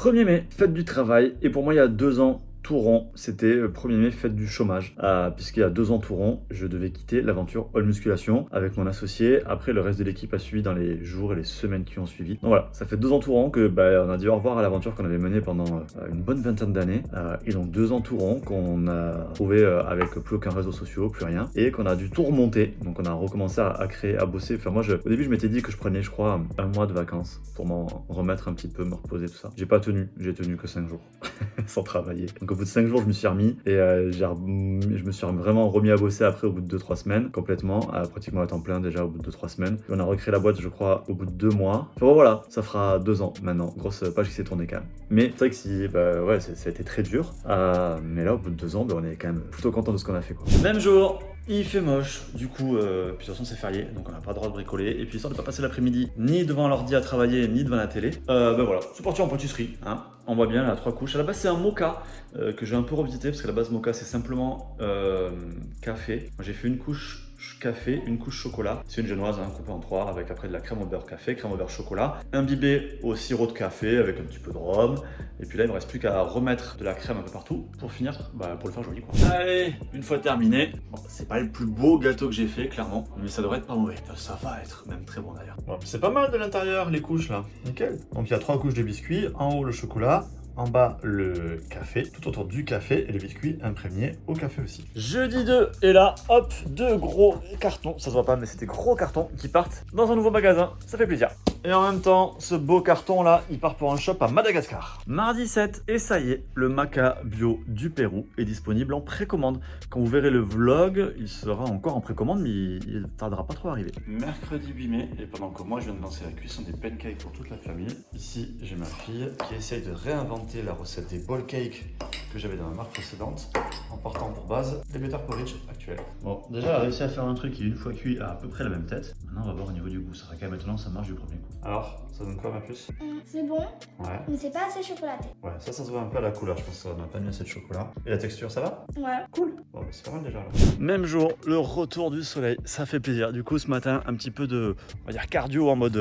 1er mai, fête du travail, et pour moi il y a 2 ans, tout rond, c'était 1er mai, fête du chômage. Puisqu'il y a 2 ans tout rond, je devais quitter l'aventure All Musculation avec mon associé. Après, le reste de l'équipe a suivi dans les jours et les semaines qui ont suivi. Donc voilà, ça fait 2 ans tout rond que on a dit au revoir à l'aventure qu'on avait menée pendant une bonne vingtaine d'années. Et donc 2 ans tout rond qu'on a trouvé avec plus aucun réseau social, plus rien. Et qu'on a dû tout remonter. Donc on a recommencé à créer, à bosser. Enfin moi, au début, je m'étais dit que je prenais, je crois, un mois de vacances pour m'en remettre un petit peu, me reposer, tout ça. J'ai pas tenu, j'ai tenu que 5 jours sans travailler. Donc au bout de 5 jours, je me suis remis et je me suis vraiment remis à bosser après au bout de 2-3 semaines, complètement, pratiquement à temps plein déjà au bout de 2-3 semaines. Et on a recréé la boîte, je crois, au bout de 2 mois. Enfin bon, voilà, ça fera 2 ans maintenant. Grosse page qui s'est tournée quand même. Mais c'est vrai que si, ouais, ça a été très dur. Mais là, au bout de 2 ans, on est quand même plutôt content de ce qu'on a fait, quoi. Même jour. Il fait moche, du coup, puis de toute façon c'est férié, donc on n'a pas le droit de bricoler. Et puis histoire de pas passer l'après-midi ni devant l'ordi à travailler, ni devant la télé, voilà, c'est parti en pâtisserie, hein. On voit bien, là, 3 couches. À la base, c'est un mocha que j'ai un peu revisité, parce qu'à la base, mocha, c'est simplement café. Moi, j'ai fait une couche café, une couche chocolat. C'est une génoise, hein, coupée en 3, avec après de la crème au beurre café, crème au beurre chocolat, imbibé au sirop de café avec un petit peu de rhum. Et puis là, il me reste plus qu'à remettre de la crème un peu partout pour finir, pour le faire joli, quoi. Allez, une fois terminé. Bon, c'est pas le plus beau gâteau que j'ai fait, clairement, mais ça devrait être pas mauvais. Enfin, ça va être même très bon d'ailleurs. Bon, c'est pas mal de l'intérieur, les couches là. Nickel. Donc il y a 3 couches de biscuits, en haut le chocolat, en bas le café, tout autour du café et le biscuit imprégné au café aussi. Jeudi 2, et là, hop, 2 gros cartons, ça se voit pas, mais c'est des gros cartons qui partent dans un nouveau magasin, ça fait plaisir. Et en même temps, ce beau carton là, il part pour un shop à Madagascar. Mardi 7, et ça y est, le maca bio du Pérou est disponible en précommande. Quand vous verrez le vlog, il sera encore en précommande, mais il tardera pas trop à arriver. Mercredi 8 mai, et pendant que moi je viens de lancer la cuisson des pancakes pour toute la famille, ici j'ai ma fille qui essaye de réinventer la recette des ball cakes que j'avais dans la marque précédente, en partant pour base des better porridge actuels. Bon, déjà elle a réussi à faire un truc qui une fois cuit a à peu près la même tête. Maintenant on va voir au niveau du goût, ça sera quand même étonnant, ça marche du premier coup. Alors, ça donne quoi ma puce? C'est bon, Ouais. mais c'est pas assez chocolaté. Ouais, ça se voit un peu à la couleur, je pense que ça n'a pas mis assez de chocolat. Et la texture, ça va? Ouais. Cool. Bon, bah, c'est pas mal déjà là. Même jour, le retour du soleil, ça fait plaisir. Du coup, ce matin, un petit peu de, on va dire, cardio en mode,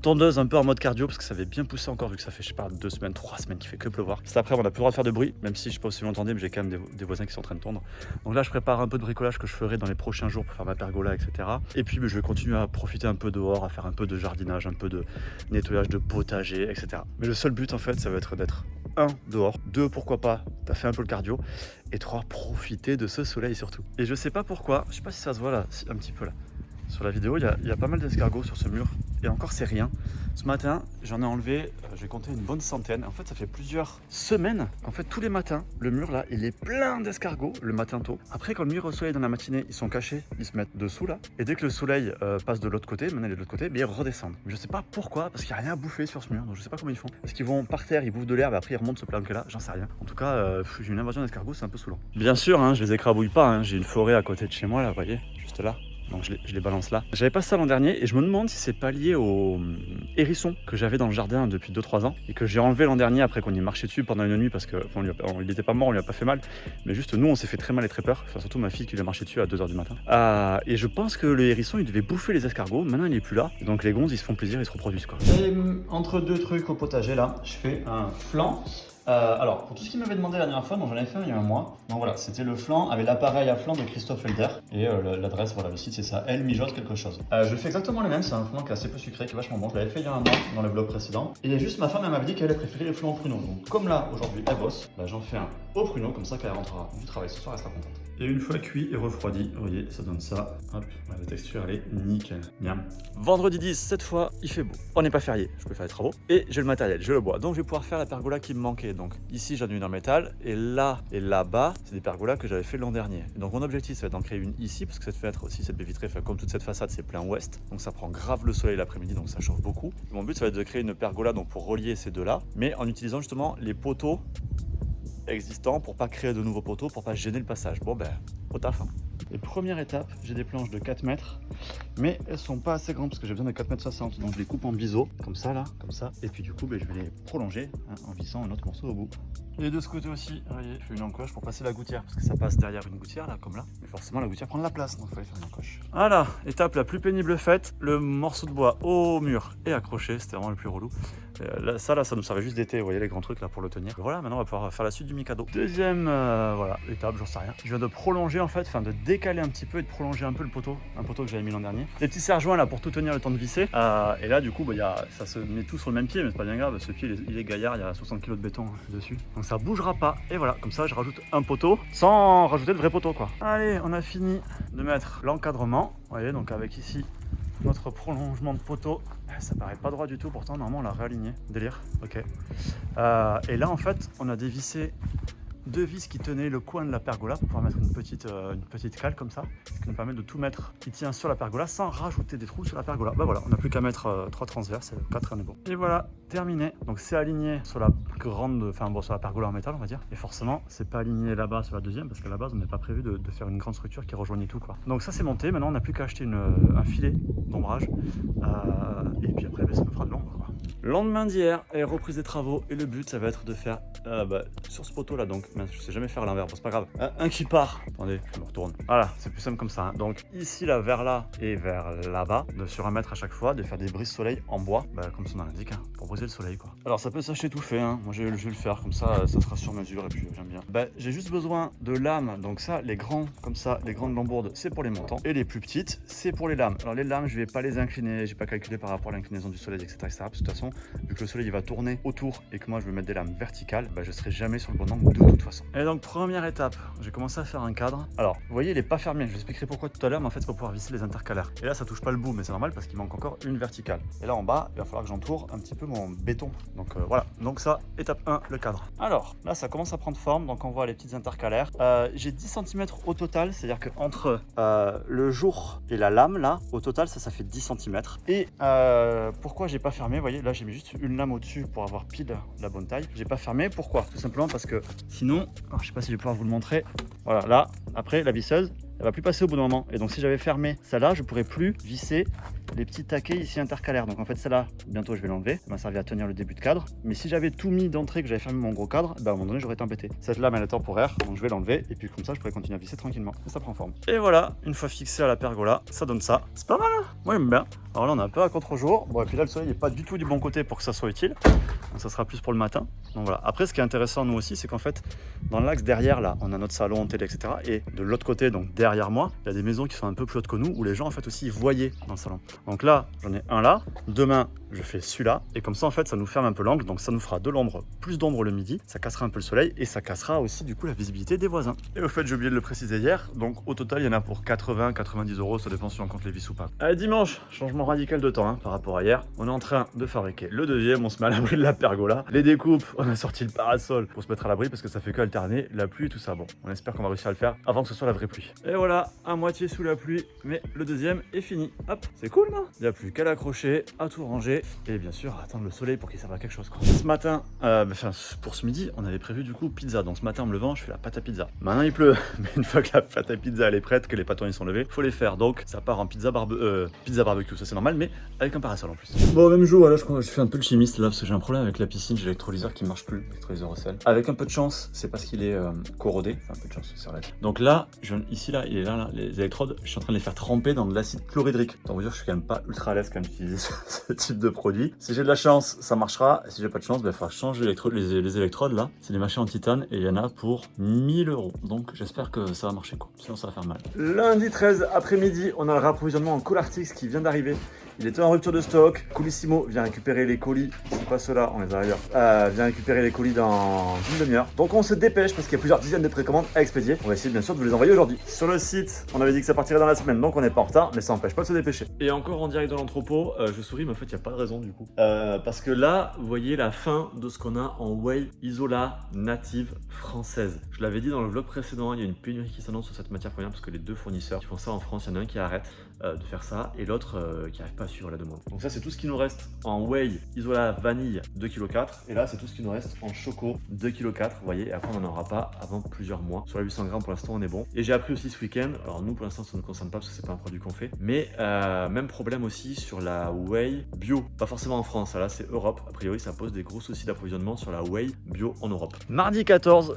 tondeuse un peu en mode cardio, parce que ça avait bien poussé encore, vu que ça fait, je sais pas, 2 semaines, 3 semaines qu'il fait que pleuvoir. Cet après, on n'a plus le droit de faire de bruit, même si je sais pas si vous l'entendez, mais j'ai quand même des voisins qui sont en train de tondre. Donc là, je prépare un peu de bricolage que je ferai dans les prochains jours pour faire ma pergola, etc. Et puis, je vais continuer à profiter un peu dehors, à faire un peu de jardinage, un peu de nettoyage de potager, etc. Mais le seul but, en fait, ça va être d'être 1 dehors, 2 pourquoi pas, t'as fait un peu le cardio, et 3 profiter de ce soleil surtout. Et je sais pas pourquoi, je sais pas si ça se voit là, un petit peu là. Sur la vidéo, il y a pas mal d'escargots sur ce mur, et encore c'est rien. Ce matin, j'en ai enlevé, j'ai compté une bonne centaine. En fait, ça fait plusieurs semaines. En fait, tous les matins, le mur là, il est plein d'escargots le matin tôt. Après, quand le mur au soleil dans la matinée, ils sont cachés, ils se mettent dessous là. Et dès que le soleil passe de l'autre côté, maintenant il est de l'autre côté, mais ils redescendent. Mais je sais pas pourquoi, parce qu'il n'y a rien à bouffer sur ce mur, donc je sais pas comment ils font. Est-ce qu'ils vont par terre, ils bouffent de l'herbe, et après ils remontent se planquer là, j'en sais rien. En tout cas, j'ai une invasion d'escargots, c'est un peu saoulant. Bien sûr, hein, je les écrabouille pas, hein. J'ai une forêt à côté de chez moi là, vous voyez, juste là. Donc je les balance là. J'avais pas ça l'an dernier et je me demande si c'est pas lié au hérisson que j'avais dans le jardin depuis 2-3 ans et que j'ai enlevé l'an dernier après qu'on y marchait dessus pendant une nuit parce que il était pas mort, on lui a pas fait mal, mais juste nous on s'est fait très mal et très peur, enfin, surtout ma fille qui lui a marché dessus à 2h du matin. Et je pense que le hérisson il devait bouffer les escargots, maintenant il est plus là, donc les gonzes ils se font plaisir, ils se reproduisent quoi. Et entre 2 trucs au potager là, je fais un flan. Alors, pour tout ce qu'il m'avait demandé la dernière fois, donc j'en avais fait il y a un mois. Donc voilà, c'était le flan avec l'appareil à flan de Christophe Helder. Et l'adresse, voilà, le site c'est ça, Elle mijote quelque chose. Je fais exactement le même, c'est un flan qui est assez peu sucré, qui est vachement bon. Je l'avais fait il y a un mois dans le vlog précédent. Et juste ma femme, elle m'avait dit qu'elle avait préféré les flans au pruneau. Donc comme là, aujourd'hui, elle bosse, j'en fais un au pruneau, comme ça qu'elle rentrera du travail ce soir, elle sera contente. Et une fois cuit et refroidi, vous voyez, ça donne ça. Hop, la texture elle est nickel. Miam. Vendredi 10, cette fois, il fait beau. On n'est pas férié, je peux faire les travaux. Et j'ai le matériel, j'ai le bois. Donc je vais pouvoir faire la pergola qui me manquait. Donc ici, j'en ai une en métal. Et là et là-bas, c'est des pergolas que j'avais fait l'an dernier. Et donc mon objectif, ça va être d'en créer une ici, parce que cette fenêtre aussi, cette baie vitrée, comme toute cette façade, c'est plein ouest. Donc ça prend grave le soleil l'après-midi, donc ça chauffe beaucoup. Et mon but, ça va être de créer une pergola donc pour relier ces deux-là, mais en utilisant justement les poteaux existants pour pas créer de nouveaux poteaux, pour pas gêner le passage. Bon ben, au taf. Hein. Et première étape, j'ai des planches de 4 mètres mais elles sont pas assez grandes parce que j'ai besoin de 4,60 m. Donc je les coupe en biseau, comme ça là, comme ça. Et puis du coup, je vais les prolonger en vissant un autre morceau au bout. Et de ce côté aussi, vous voyez, je fais une encoche pour passer la gouttière parce que ça passe derrière une gouttière là, comme là. Mais forcément, la gouttière prend de la place, donc il fallait faire une encoche. Voilà, étape la plus pénible faite, le morceau de bois au mur est accroché, c'était vraiment le plus relou. Là, ça nous servait juste d'été, vous voyez les grands trucs là pour le tenir. Voilà, maintenant on va pouvoir faire la suite du Mikado. Deuxième voilà, étape, j'en sais rien. Je viens de prolonger en fait, enfin de décaler un petit peu et de prolonger un peu le poteau, un poteau que j'avais mis l'an dernier. Des petits serre-joints là pour tout tenir le temps de visser. Et là du coup, ça se met tout sur le même pied, mais c'est pas bien grave, ce pied il est gaillard, il y a 60 kg de béton dessus. Donc ça bougera pas. Et voilà, comme ça je rajoute un poteau sans rajouter de vrai poteau quoi. Allez, on a fini de mettre l'encadrement. Vous voyez, donc avec ici notre prolongement de poteau, ça paraît pas droit du tout, pourtant normalement on l'a réaligné, délire, ok. Et là en fait on a dévissé deux vis qui tenaient le coin de la pergola pour pouvoir mettre une petite cale comme ça, ce qui nous permet de tout mettre qui tient sur la pergola sans rajouter des trous sur la pergola. Bah voilà, on n'a plus qu'à mettre 3 transverses, 4 on est bon. Et voilà, terminé. Donc c'est aligné sur la grande, enfin bon, sur la pergola en métal on va dire. Et forcément c'est pas aligné là-bas sur la deuxième parce qu'à la base on n'est pas prévu de faire une grande structure qui rejoignait tout quoi. Donc ça c'est monté, maintenant on n'a plus qu'à acheter un filet d'ombrage et puis après ça nous fera de l'ombre quoi. Lendemain d'hier et reprise des travaux et le but ça va être de faire sur ce poteau là donc je sais jamais faire à l'envers, bon, c'est pas grave, un qui part, attendez je me retourne, voilà c'est plus simple comme ça hein. Donc ici là vers là et vers là-bas sur 1 mètre à chaque fois, de faire des brises soleil en bois, comme son nom l'indique hein, pour briser le soleil quoi. Alors ça peut s'acheter tout fait hein. Moi je vais le faire comme ça sera sur mesure et puis j'aime bien. J'ai juste besoin de lames, donc ça les grands comme ça, les grandes lambourdes c'est pour les montants et les plus petites c'est pour les lames. Alors les lames je vais pas les incliner, j'ai pas calculé par rapport à l'inclinaison du soleil etc, parce que de toute façon vu que le soleil il va tourner autour et que moi je vais mettre des lames verticales, je serai jamais sur le bon angle de toute façon. Et donc première étape, j'ai commencé à faire un cadre. Alors vous voyez il est pas fermé, je vous expliquerai pourquoi tout à l'heure, mais en fait c'est pour pouvoir visser les intercalaires. Et là ça touche pas le bout mais c'est normal parce qu'il manque encore une verticale. Et là en bas il va falloir que j'entoure un petit peu mon béton. Donc voilà, donc ça étape 1 le cadre. Alors là ça commence à prendre forme, donc on voit les petites intercalaires. J'ai 10 cm au total, c'est à dire que entre le jour et la lame là, au total ça fait 10 cm. Et pourquoi j'ai pas fermé, vous voyez là j'ai mis juste une lame au-dessus pour avoir pile la bonne taille. J'ai pas fermé, pourquoi? Tout simplement parce que sinon, alors, je sais pas si je vais pouvoir vous le montrer, voilà là, après la visseuse, elle va plus passer au bout d'un moment. Et donc si j'avais fermé celle-là, je pourrais plus visser les petits taquets ici intercalaires. Donc en fait celle-là, bientôt je vais l'enlever, ça m'a servi à tenir le début de cadre. Mais si j'avais tout mis d'entrée, que j'avais fermé mon gros cadre, à un moment donné j'aurais été embêté. Cette lame elle est temporaire, donc je vais l'enlever et puis comme ça je pourrais continuer à visser tranquillement. Et ça prend forme. Et voilà, une fois fixé à la pergola, ça donne ça. C'est pas mal hein. Moi j'aime bien. Alors là on est un peu à contre-jour. Bon et puis là le soleil n'est pas du tout du bon côté pour que ça soit utile. Donc ça sera plus pour le matin. Donc voilà. Après ce qui est intéressant nous aussi, c'est qu'en fait dans l'axe derrière là, on a notre salon, télé, etc. Et de l'autre côté, donc derrière moi, il y a des maisons qui sont un peu plus hautes que nous où les gens en fait aussi voyaient dans le salon. Donc là j'en ai un là. Demain je fais celui-là et comme ça en fait ça nous ferme un peu l'angle, donc ça nous fera de l'ombre, plus d'ombre le midi, ça cassera un peu le soleil et ça cassera aussi du coup la visibilité des voisins. Et au fait j'ai oublié de le préciser hier, donc au total il y en a pour 80-90 €, ça dépend si on compte les vis ou pas. Allez, dimanche, changement radical de temps hein, par rapport à hier, on est en train de fabriquer le deuxième, on se met à l'abri de la pergola, les découpes, on a sorti le parasol pour se mettre à l'abri parce que ça fait que alterner la pluie et tout ça. Bon, on espère qu'on va réussir à le faire avant que ce soit la vraie pluie. Et voilà, à moitié sous la pluie, mais le deuxième est fini. Hop, c'est cool non? Il n'y a plus qu'à l'accrocher, à tout ranger et bien sûr à attendre le soleil pour qu'il serve à quelque chose quoi. Ce matin, pour ce midi, on avait prévu du coup pizza. Donc ce matin en me levant, je fais la pâte à pizza. Maintenant il pleut, mais une fois que la pâte à pizza elle est prête, que les pâtons ils sont levés, faut les faire. Donc ça part en pizza barbecue, ça c'est normal, mais avec un parasol en plus. Bon, même jour, là je fais un peu le chimiste là parce que j'ai un problème avec la piscine, j'ai l'électrolyseur qui marche plus, l'électrolyseur au sel. Avec un peu de chance, c'est parce qu'il est corrodé, enfin un peu de chance, c'est vrai. Donc là, ici là, il est là, les électrodes, je suis en train de les faire tremper dans de l'acide chlorhydrique. Donc vous dire, je suis quand même pas ultra à l'aise quand même d'utiliser ce type de produit. Si j'ai de la chance, ça marchera. Et si j'ai pas de chance, il faudra changer les électrodes là. C'est des machins en titane et il y en a pour 1 000 €. Donc j'espère que ça va marcher quoi. Sinon ça va faire mal. Lundi 13 après-midi, on a le rapprovisionnement en Colartix qui vient d'arriver. Il était en rupture de stock. Colissimo vient récupérer les colis. C'est pas ceux-là, on les a ailleurs. Vient récupérer les colis dans une demi-heure. Donc on se dépêche parce qu'il y a plusieurs dizaines de précommandes à expédier. On va essayer bien sûr de vous les envoyer aujourd'hui. Sur le site, on avait dit que ça partirait dans la semaine, donc on n'est pas en retard, mais ça n'empêche pas de se dépêcher. Et encore en direct de l'entrepôt, je souris, mais en fait il n'y a pas de raison du coup. Parce que là, vous voyez la fin de ce qu'on a en whey Isola native française. Je l'avais dit dans le vlog précédent, il y a une pénurie qui s'annonce sur cette matière première parce que les deux fournisseurs qui font ça en France, il y en a un qui arrête de faire ça et l'autre qui n'arrive pas pas suivre la demande. Donc ça c'est tout ce qui nous reste en whey Isola vanille 2,4 kg. Et là c'est tout ce qui nous reste en choco 2,4 kg. Vous voyez, et après on n'en aura pas avant plusieurs mois. Sur les 800 grammes pour l'instant on est bon. Et j'ai appris aussi ce week-end, alors nous pour l'instant ça ne nous concerne pas parce que c'est pas un produit qu'on fait, mais même problème aussi sur la whey bio. Pas forcément en France, là c'est Europe. A priori ça pose des gros soucis d'approvisionnement sur la whey bio en Europe. Mardi 14,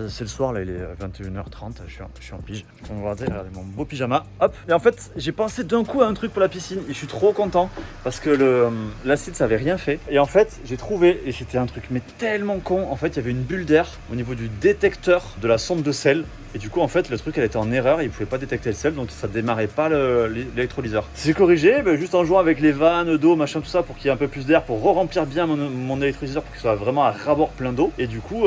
c'est le soir, là il est 21h30, je suis en pige. Regardez mon beau pyjama. Hop. Et en fait j'ai pensé d'un coup à un truc pour la piscine et je suis trop content parce que l'acide ça avait rien fait. Et en fait j'ai trouvé, et c'était un truc mais tellement con, en fait il y avait une bulle d'air au niveau du détecteur de la sonde de sel. Et du coup en fait le truc elle était en erreur et il pouvait pas détecter le sel, donc ça démarrait pas l'électrolyseur. C'est corrigé juste en jouant avec les vannes d'eau machin tout ça pour qu'il y ait un peu plus d'air, pour re-remplir bien mon électrolyseur pour qu'il soit vraiment à rabord plein d'eau. Et du coup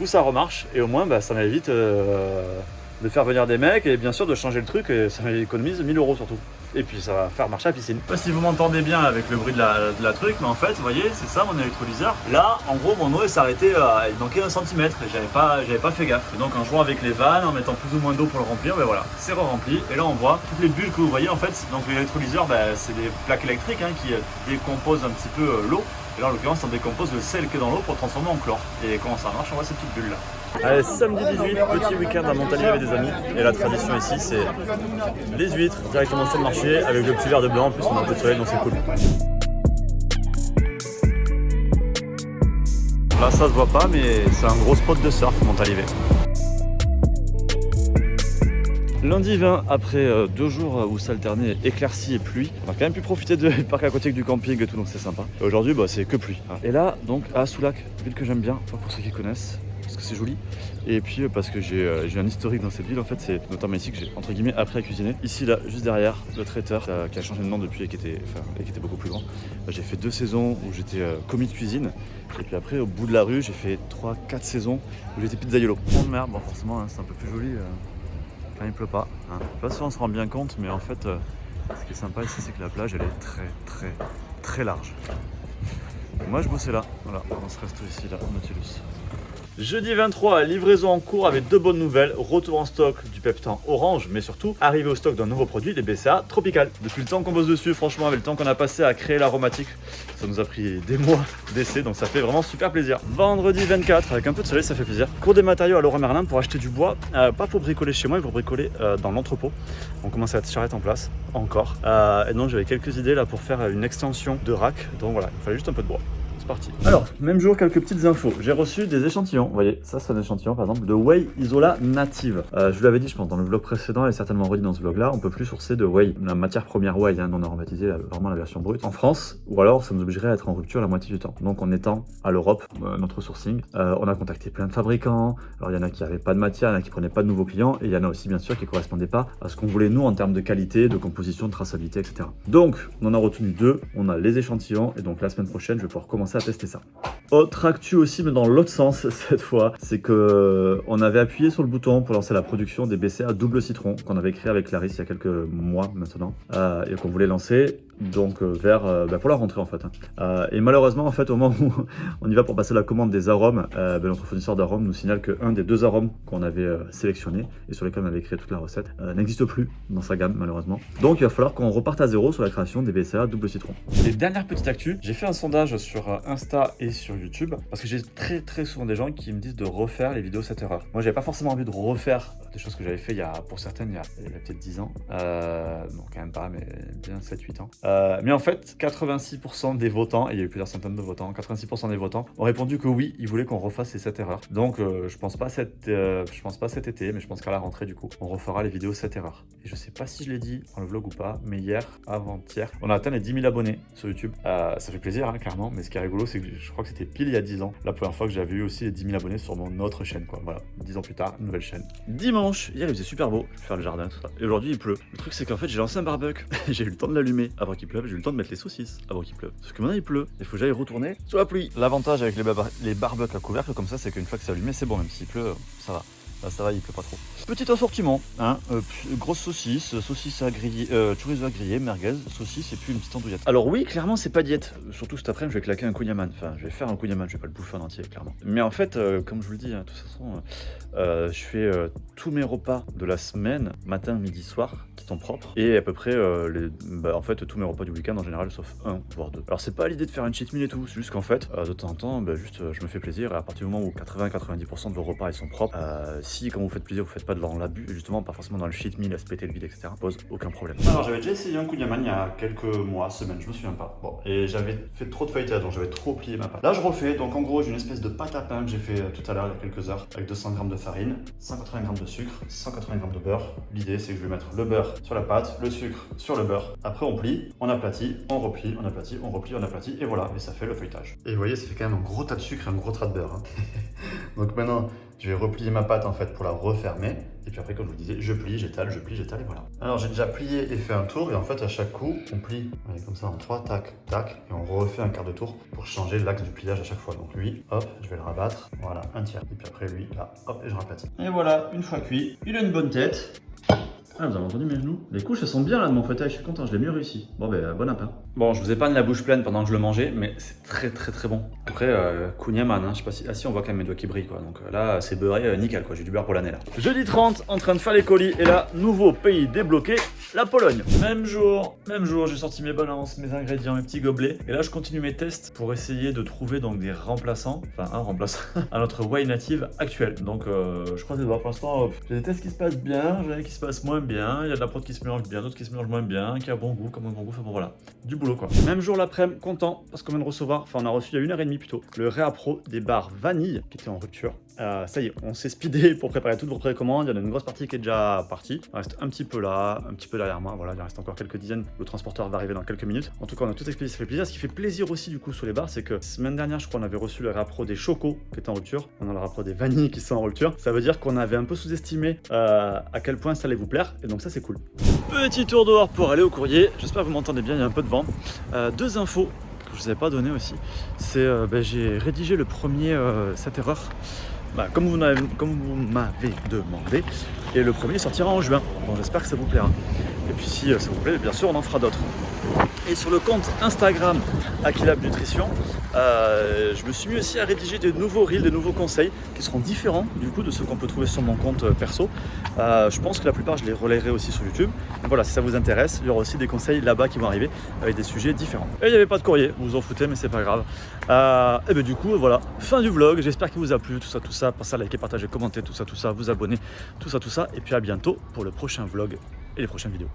ça remarche et au moins ça m'évite de faire venir des mecs et bien sûr de changer le truc, et ça m'économise 1000 € surtout. Et puis ça va faire marcher la piscine. Je sais pas si vous m'entendez bien avec le bruit de la truc, mais en fait, vous voyez, c'est ça mon électrolyseur. Là, en gros, mon eau s'est arrêtée, il manquait 1 cm et j'avais pas fait gaffe. Et donc en jouant avec les vannes, en mettant plus ou moins d'eau pour le remplir, voilà, c'est re-rempli. Et là, on voit toutes les bulles que vous voyez en fait. Donc l'électrolyseur, c'est des plaques électriques qui décomposent un petit peu l'eau. Et là, en l'occurrence, ça décompose le sel qui est dans l'eau pour le transformer en chlore. Et comment ça marche, on voit ces petites bulles là. Allez, samedi 18, petit week-end à Montalivet avec des amis. Et la tradition ici, c'est les huîtres directement sur le marché avec le petit verre de blanc. En plus, on a un peu de soleil, donc c'est cool. Là, ça se voit pas, mais c'est un gros spot de surf, Montalivet. Lundi 20, après 2 jours où ça alternait éclaircie et pluie, on a quand même pu profiter du parc aquatique du camping et tout, donc c'est sympa. Et aujourd'hui, c'est que pluie. Et là, donc, à Soulac, ville que j'aime bien, pour ceux qui connaissent, parce que c'est joli. Et puis parce que j'ai un historique dans cette ville, en fait, c'est notamment ici que j'ai, entre guillemets, appris à cuisiner. Ici, là, juste derrière, le traiteur, qui a changé de nom depuis et qui était beaucoup plus grand. J'ai fait 2 saisons où j'étais commis de cuisine. Et puis après, au bout de la rue, j'ai fait 3-4 saisons où j'étais pizzaiolo. Pont de mer, bon, forcément, c'est un peu plus joli. Quand il pleut pas. Je sais pas si on se rend bien compte, mais en fait, ce qui est sympa ici, c'est que la plage, elle est très large. Et moi, je bossais là. Voilà, on se reste ici, là, au Nautilus. Jeudi 23, livraison en cours avec 2 bonnes nouvelles. Retour en stock du Peptan Orange, mais surtout, arrivée au stock d'un nouveau produit, les BCA Tropical. Depuis le temps qu'on bosse dessus, franchement, avec le temps qu'on a passé à créer l'aromatique, ça nous a pris des mois d'essai, donc ça fait vraiment super plaisir. Vendredi 24, avec un peu de soleil, ça fait plaisir. Cours des matériaux à Leroy Merlin pour acheter du bois, pas pour bricoler chez moi, mais pour bricoler dans l'entrepôt. On commence à être charrette en place, encore. Et donc j'avais quelques idées là pour faire une extension de rack, donc voilà, il fallait juste un peu de bois. Parti. Alors, même jour, quelques petites infos. J'ai reçu des échantillons. Vous voyez, ça c'est un échantillon par exemple de whey Isola native. Je vous l'avais dit, je pense, dans le vlog précédent et certainement redit dans ce vlog-là, on peut plus sourcer de whey, la matière première whey, non aromatisée, vraiment la version brute, en France, ou alors ça nous obligerait à être en rupture la moitié du temps. Donc en étant à l'Europe, notre sourcing, on a contacté plein de fabricants. Alors il y en a qui n'avaient pas de matière, il y en a qui prenaient pas de nouveaux clients, et il y en a aussi bien sûr qui ne correspondaient pas à ce qu'on voulait nous en termes de qualité, de composition, de traçabilité, etc. Donc on en a retenu 2, on a les échantillons, et donc la semaine prochaine, je vais pouvoir commencer à tester ça. Autre actu aussi, mais dans l'autre sens cette fois, c'est que on avait appuyé sur le bouton pour lancer la production des BCA double citron qu'on avait créé avec Clarisse il y a quelques mois maintenant et qu'on voulait lancer donc pour la rentrée en fait. Et malheureusement en fait au moment où on y va pour passer la commande des arômes, notre fournisseur d'arômes nous signale qu'un des 2 arômes qu'on avait sélectionné et sur lesquels on avait créé toute la recette n'existe plus dans sa gamme malheureusement. Donc il va falloir qu'on reparte à zéro sur la création des BCA double citron. Et dernière petite actu, j'ai fait un sondage sur Insta et sur YouTube parce que j'ai très souvent des gens qui me disent de refaire les vidéos 7 erreurs. Moi j'avais pas forcément envie de refaire des choses que j'avais fait pour certaines il y a peut-être 10 ans, non quand même pas, mais bien 7-8 ans. Mais en fait 86% des votants, et il y a eu plusieurs centaines de votants, 86% des votants ont répondu que oui, ils voulaient qu'on refasse ces 7 erreurs. Donc je pense pas cet été, mais je pense qu'à la rentrée du coup on refera les vidéos 7 erreurs. Et je sais pas si je l'ai dit dans le vlog ou pas, mais avant-hier, on a atteint les 10 000 abonnés sur YouTube. Ça fait plaisir clairement, mais ce qui est rigolo c'est que je crois que c'était pile il y a 10 ans, la première fois que j'avais eu aussi les 10 000 abonnés sur mon autre chaîne quoi. Voilà, 10 ans plus tard, nouvelle chaîne. Dimanche, hier il faisait super beau, je vais faire le jardin tout ça. Et aujourd'hui il pleut. Le truc c'est qu'en fait j'ai lancé un barbecue, j'ai eu le temps de l'allumer avant qu'il pleuve, j'ai eu le temps de mettre les saucisses avant qu'il pleuve. Sauf que maintenant il pleut, il faut que j'aille retourner sous la pluie. L'avantage avec les barbecues à couvercle comme ça, c'est qu'une fois que c'est allumé, c'est bon, même s'il pleut, ça va. Là, ça va, il pleut pas trop. Petit assortiment, hein, grosse saucisse à griller, chorizo à griller, merguez, saucisse et puis une petite andouillette. Alors oui, clairement, c'est pas diète. Surtout cet après-midi, je vais claquer un kouign-amann. Enfin, je vais faire un kouign-amann, je vais pas le bouffer en entier, clairement. Mais en fait, comme je vous le dis, hein, de toute façon, je fais tous mes repas de la semaine, matin, midi, soir, qui sont propres. Et à peu près, en fait, tous mes repas du week-end en général, sauf un, voire deux. Alors c'est pas l'idée de faire une cheat meal et tout, c'est juste qu'en fait, de temps en temps, je me fais plaisir. Et à partir du moment où 80-90% de vos repas ils sont propres, si quand vous faites plaisir, vous faites pas dans l'abus, justement, pas forcément dans le cheat meal, à se péter le vide, etc., pose aucun problème. Alors j'avais déjà essayé un kouign-amann il y a quelques mois, semaines, je me souviens pas. Bon, et j'avais fait trop de feuilletage, donc j'avais trop plié ma pâte. Là je refais, donc en gros j'ai une espèce de pâte à pain que j'ai fait tout à l'heure, il y a quelques heures, avec 200 g de farine, 180 g de sucre, 180 g de beurre. L'idée c'est que je vais mettre le beurre sur la pâte, le sucre sur le beurre. Après on plie, on aplatit, on replie, on aplatit, on replie, on aplatit, et voilà, et ça fait le feuilletage. Et vous voyez, ça fait quand même un gros tas de sucre et un gros tas de beurre. Hein. Donc maintenant, je vais replier ma pâte en fait pour la refermer. Et puis après, comme je vous disais, je plie, j'étale, et voilà. Alors j'ai déjà plié et fait un tour. Et en fait, à chaque coup, on plie comme ça en 3, tac, tac. Et on refait un quart de tour pour changer l'axe du pliage à chaque fois. Donc lui, hop, je vais le rabattre. Voilà, un tiers. Et puis après lui, là, hop, et je raplatis. Et voilà, une fois cuit, il a une bonne tête. Ah, vous avez entendu mes genoux? Les couches, elles sont bien là de mon fauteuil, je suis content, je l'ai mieux réussi. Bon, bon appétit. Bon, je vous épargne la bouche pleine pendant que je le mangeais, mais c'est très bon. Après, kouign-amann, hein, je sais pas si... Ah si, on voit quand même mes doigts qui brillent, quoi. Donc là, c'est beurré, nickel, quoi. J'ai du beurre pour l'année, là. Jeudi 30, en train de faire les colis, et là, nouveau pays débloqué, la Pologne. Même jour, j'ai sorti mes balances, mes ingrédients, mes petits gobelets. Et là, je continue mes tests pour essayer de trouver donc des remplaçants, enfin un remplaçant, à notre whey native actuelle. Donc, je crois que pour l'instant, j'ai des tests qui se passent bien, j'en ai qui se passent moins bien, il y a de la prod qui se mélange bien, d'autres qui se mélangent moins bien, qui a bon goût, comme un bon goût, enfin bon voilà, du boulot quoi. Même jour l'après-midi, content, parce qu'on vient de recevoir, enfin on a reçu il y a 1h30 plutôt, le Réapro des bars vanille qui était en rupture. Ça y est, on s'est speedé pour préparer toutes vos précommandes, il y en a une grosse partie qui est déjà partie, il reste un petit peu là, un petit peu derrière moi, voilà, il reste encore quelques dizaines, le transporteur va arriver dans quelques minutes. En tout cas on a tout expédié, ça fait plaisir. Ce qui fait plaisir aussi du coup sur les bars, c'est que semaine dernière je crois on avait reçu le Réapro des chocos qui était en rupture, on a le Réapro des vanilles qui sont en rupture, ça veut dire qu'on avait un peu sous-estimé à quel point ça allait vous plaire, et donc ça c'est cool. Petit tour dehors pour aller au courrier, j'espère que vous m'entendez bien, il y a un peu de vent. Deux infos que je vous avais pas donné aussi, c'est j'ai rédigé le premier 7 erreurs. Comme vous m'avez demandé, et le premier sortira en juin, bon j'espère que ça vous plaira. Et puis si ça vous plaît, bien sûr on en fera d'autres. Et sur le compte Instagram Aquilab Nutrition, je me suis mis aussi à rédiger des nouveaux reels, des nouveaux conseils qui seront différents du coup de ceux qu'on peut trouver sur mon compte perso. Je pense que la plupart je les relayerai aussi sur YouTube. Donc voilà, si ça vous intéresse, il y aura aussi des conseils là-bas qui vont arriver avec des sujets différents. Et il n'y avait pas de courrier, vous vous en foutez mais c'est pas grave. Et bien du coup voilà, fin du vlog, j'espère qu'il vous a plu, tout ça, pensez à liker, partager, commenter, tout ça, vous abonner, tout ça, et puis à bientôt pour le prochain vlog et les prochaines vidéos.